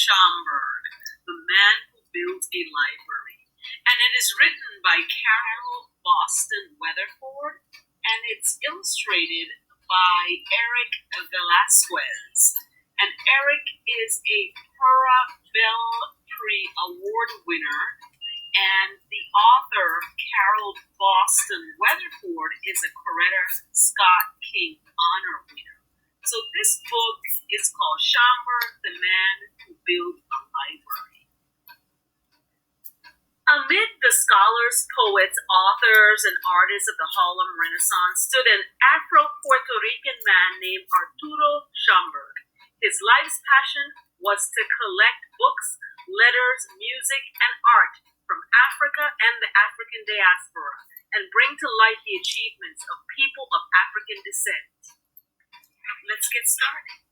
Schomburg, The Man Who Built a Library. And it is written by Carol Boston Weatherford, and it's illustrated by Eric Velasquez. And Eric is a Pura Belprix Award winner, and the author, Carol Boston Weatherford, is a Coretta Scott King Honor winner. So this book is called Schomburg, The Man Who Built a Library. Amid the scholars, poets, authors, and artists of the Harlem Renaissance stood an Afro-Puerto Rican man named Arturo Schomburg. His life's passion was to collect books, letters, music, and art from Africa and the African diaspora, and bring to light the achievements of people of African descent. Let's get started.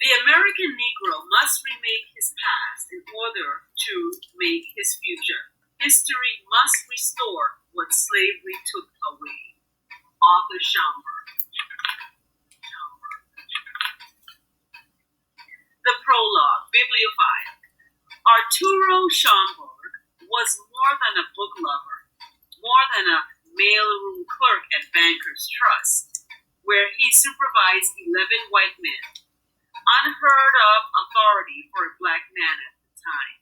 The American Negro must remake his past in order to make his future. History must restore what slavery took away. Arthur Schomburg. The prologue, Bibliophile. Arturo Schomburg was more than a book lover, more than a mailroom clerk at Bankers Trust, where he supervised 11 white men, unheard of authority for a black man at the time.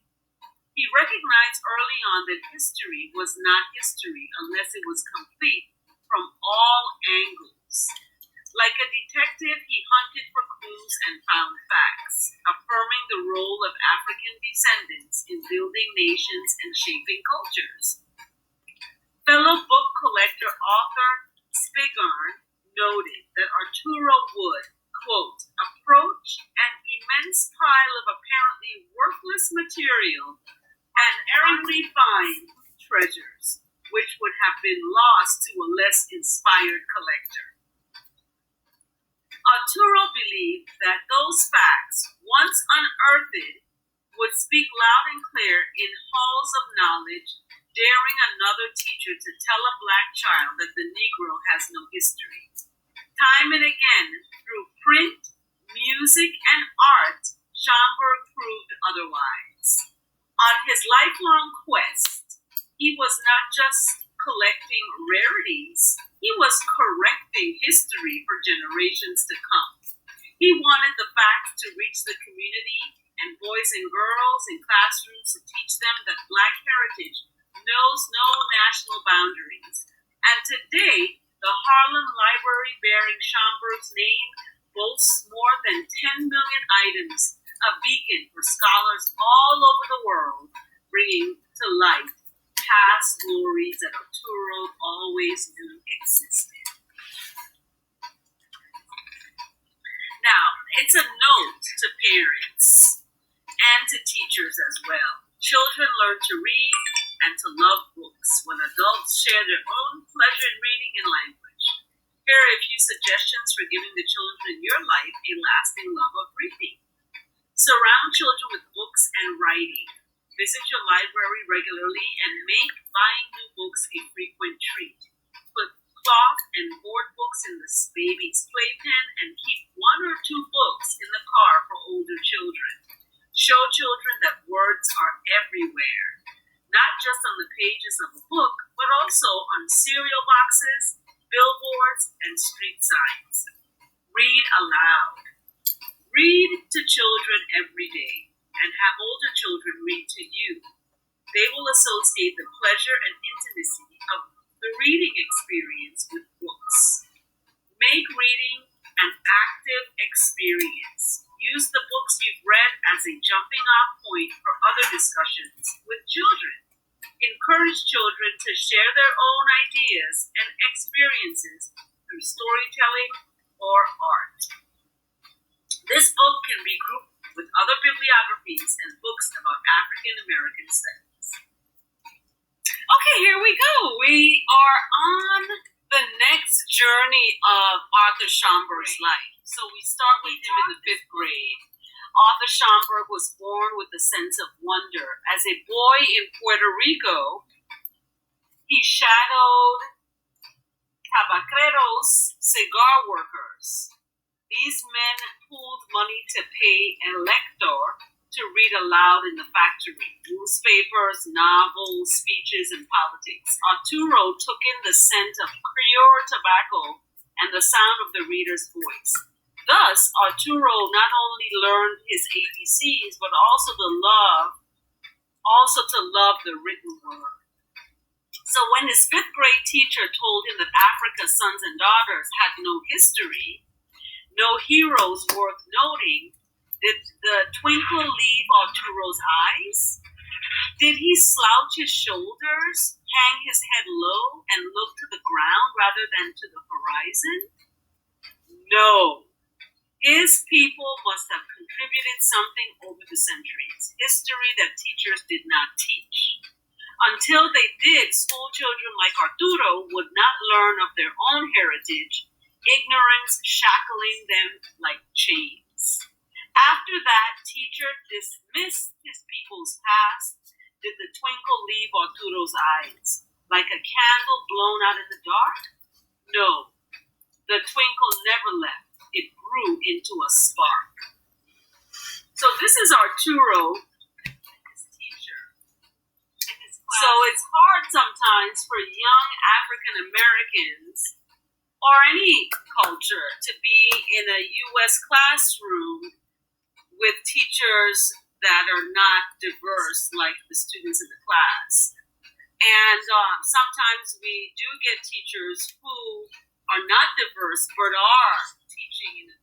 He recognized early on that history was not history unless it was complete from all angles. Like a detective, he hunted for clues and found facts, affirming the role of African descendants in building nations and shaping cultures. Fellow book collector author Spigern noted that Arturo would, quote, approach an immense pile of apparently worthless material and errantly find treasures, which would have been lost to a less inspired collector. Arturo believed that those facts, once unearthed, would speak loud and clear in halls of knowledge, daring another teacher to tell a black child that the Negro has no history. Time and again, through print, music, and art, Schomburg proved otherwise. On his lifelong quest, he was not just collecting rarities, he was correcting history for generations to come. He wanted the facts to reach the community and boys and girls in classrooms to teach them that Black heritage knows no national boundaries. And today, the Harlem Library bearing Schomburg's name boasts more than 10 million items, a beacon for scholars all over the world, bringing to light past glories that Arturo always knew existed. Now, it's a note to parents and to teachers as well. Children learn to read and to love books when adults share their own pleasure in reading and language. Here are a few suggestions for giving the children in your life a lasting love of reading. Surround children with books and writing. Visit your library regularly and make buying new books a frequent treat. Put cloth and board books in the baby's playpen and keep 1 or 2 books in the car for older children. Show children that words are everywhere, not just on the pages of a book, but also on cereal boxes, billboards, and street signs. Read aloud. Read to children every day, and have older children read to you. They will associate the pleasure and intimacy of the reading experience with books. Make reading an active experience. Use the books you've read as a jumping off point for other discussions with children. Encourage children to share their own ideas and experiences through storytelling or art. This book can be grouped with other bibliographies and books about African American studies. Okay, here we go. We are on the next journey of Arthur Schomburg's life. So we start with him in the 5th grade. Arthur Schomburg was born with a sense of wonder. As a boy in Puerto Rico, he shadowed tabacreros, cigar workers. These men pooled money to pay a lector to read aloud in the factory, newspapers, novels, speeches, and politics. Arturo took in the scent of Creole tobacco and the sound of the reader's voice. Thus, Arturo not only learned his ABCs, but also to love the written word. So when his fifth grade teacher told him that Africa's sons and daughters had no history, no heroes worth noting, did the twinkle leave Arturo's eyes? Did he slouch his shoulders, hang his head low, and look to the ground rather than to the horizon? No. His people must have contributed something over the centuries, history that teachers did not teach. Until they did, school children like Arturo would not learn of their own heritage, ignorance shackling them like chains. After that, teacher dismissed his people's past. Did the twinkle leave Arturo's eyes? Like a candle blown out in the dark? No, the twinkle never left. It grew into a spark. So this is Arturo, his teacher. So it's hard sometimes for young African Americans or any culture to be in a U.S. classroom with teachers that are not diverse like the students in the class. And sometimes we do get teachers who are not diverse but are teaching in a